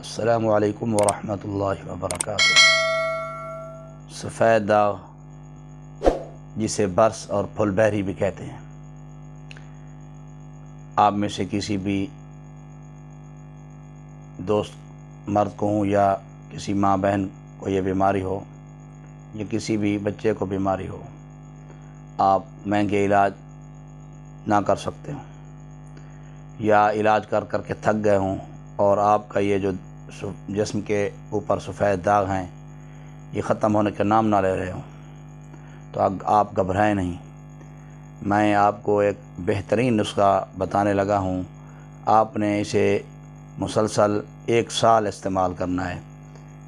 السلام علیکم ورحمۃ اللہ وبرکاتہ۔ سفید داغ جسے برس اور پھل بہری بھی کہتے ہیں، آپ میں سے کسی بھی دوست مرد کو ہوں یا کسی ماں بہن کو یہ بیماری ہو یا کسی بھی بچے کو بیماری ہو، آپ مہنگے علاج نہ کر سکتے ہوں یا علاج کر کر کے تھک گئے ہوں اور آپ کا یہ جو جسم کے اوپر سفید داغ ہیں یہ ختم ہونے کا نام نہ لے رہے ہوں، تو آپ گھبرائیں نہیں۔ میں آپ کو ایک بہترین نسخہ بتانے لگا ہوں، آپ نے اسے مسلسل 1 سال استعمال کرنا ہے۔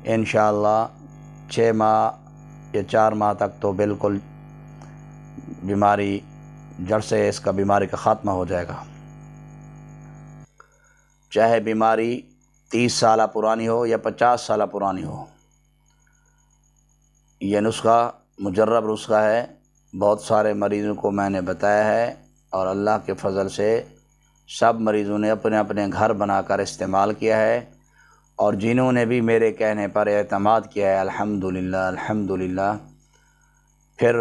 انشاءاللہ 6 ماہ یا 4 ماہ تک تو بالکل بیماری جڑ سے اس کا بیماری کا خاتمہ ہو جائے گا۔ چاہے بیماری 30 سالہ پرانی ہو یا 50 سالہ پرانی ہو، یہ نسخہ مجرب نسخہ ہے، بہت سارے مریضوں کو میں نے بتایا ہے اور اللہ کے فضل سے سب مریضوں نے اپنے اپنے گھر بنا کر استعمال کیا ہے، اور جنہوں نے بھی میرے کہنے پر اعتماد کیا ہے الحمدللہ الحمدللہ، پھر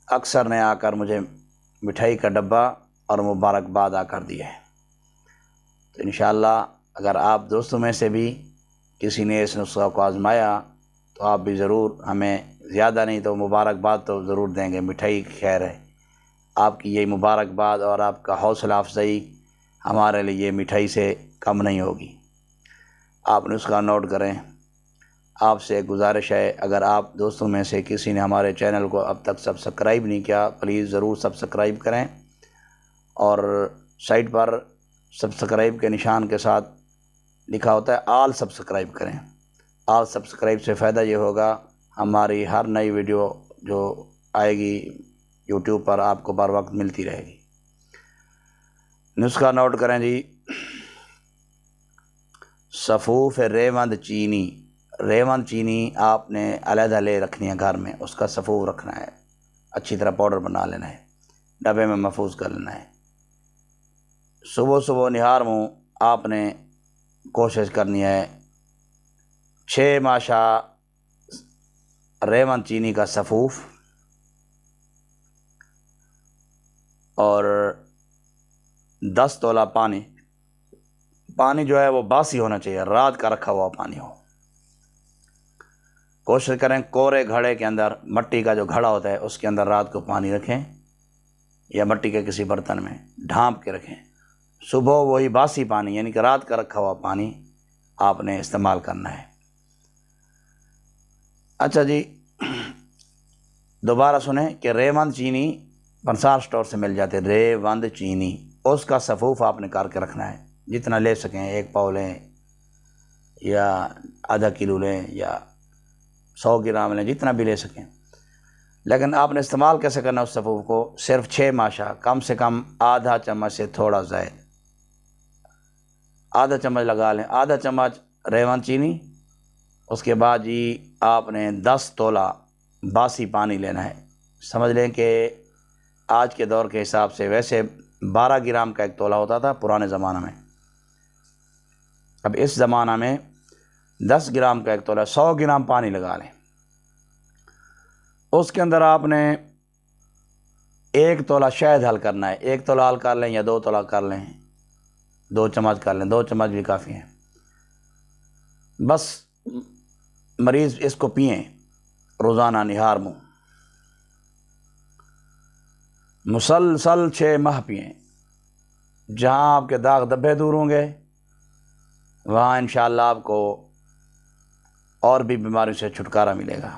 اکثر نے آ کر مجھے مٹھائی کا ڈبہ اور مبارکباد آ کر دی ہے۔ تو انشاءاللہ اگر آپ دوستوں میں سے بھی کسی نے اس نسخہ کو آزمایا تو آپ بھی ضرور ہمیں زیادہ نہیں تو مبارکباد تو ضرور دیں گے۔ مٹھائی خیر ہے، آپ کی یہ مبارکباد اور آپ کا حوصلہ افزائی ہمارے لیے مٹھائی سے کم نہیں ہوگی۔ آپ نسخہ نوٹ کریں۔ آپ سے گزارش ہے، اگر آپ دوستوں میں سے کسی نے ہمارے چینل کو اب تک سبسکرائب نہیں کیا، پلیز ضرور سبسکرائب کریں، اور سائٹ پر سبسکرائب کے نشان کے ساتھ لکھا ہوتا ہے آل سبسکرائب کریں۔ آل سبسکرائب سے فائدہ یہ ہوگا، ہماری ہر نئی ویڈیو جو آئے گی یوٹیوب پر آپ کو بر وقت ملتی رہے گی۔ نسخہ نوٹ کریں جی۔ صفوف ریوند چینی، ریوند چینی آپ نے علیحدہ لے رکھنی ہے گھر میں، اس کا صفوف رکھنا ہے، اچھی طرح پاؤڈر بنا لینا ہے، ڈبے میں محفوظ کر لینا ہے۔ صبح صبح نہار منہ آپ نے کوشش کرنی ہے 6 ماشا ریوند چینی کا صفوف اور 10 تولہ پانی۔ پانی جو ہے وہ باسی ہونا چاہیے، رات کا رکھا ہوا پانی ہو۔ کوشش کریں کورے گھڑے کے اندر، مٹی کا جو گھڑا ہوتا ہے اس کے اندر رات کو پانی رکھیں یا مٹی کے کسی برتن میں ڈھانپ کے رکھیں۔ صبح وہی باسی پانی یعنی کہ رات کا رکھا ہوا پانی آپ نے استعمال کرنا ہے۔ اچھا جی، دوبارہ سنیں کہ ریوند چینی پنسار سٹور سے مل جاتے، ریوند چینی، اس کا صفوف آپ نے کر کے رکھنا ہے، جتنا لے سکیں، 1 پاؤ لیں یا آدھا کلو لیں یا 100 گرام لیں، جتنا بھی لے سکیں۔ لیکن آپ نے استعمال کیسے کرنا اس صفوف کو؟ صرف 6 ماشا، کم سے کم آدھا چمچ سے تھوڑا زائد، آدھا چمچ لگا لیں، آدھا چمچ ریوند چینی، اس کے بعد جی آپ نے 10 تولہ باسی پانی لینا ہے۔ سمجھ لیں کہ آج کے دور کے حساب سے ویسے 12 گرام کا 1 تولہ ہوتا تھا پرانے زمانہ میں، اب اس زمانہ میں 10 گرام کا 1 تولہ، 100 گرام پانی لگا لیں۔ اس کے اندر آپ نے 1 تولہ شہد حل کرنا ہے، 1 تولہ حل کر لیں یا 2 تولہ کر لیں، 2 چمچ کر لیں، 2 چمچ بھی کافی ہیں۔ بس مریض اس کو پئیں روزانہ نہار منہ، مسلسل 6 ماہ پئیں۔ جہاں آپ کے داغ دبے دور ہوں گے وہاں انشاءاللہ آپ کو اور بھی بیماریوں سے چھٹکارا ملے گا۔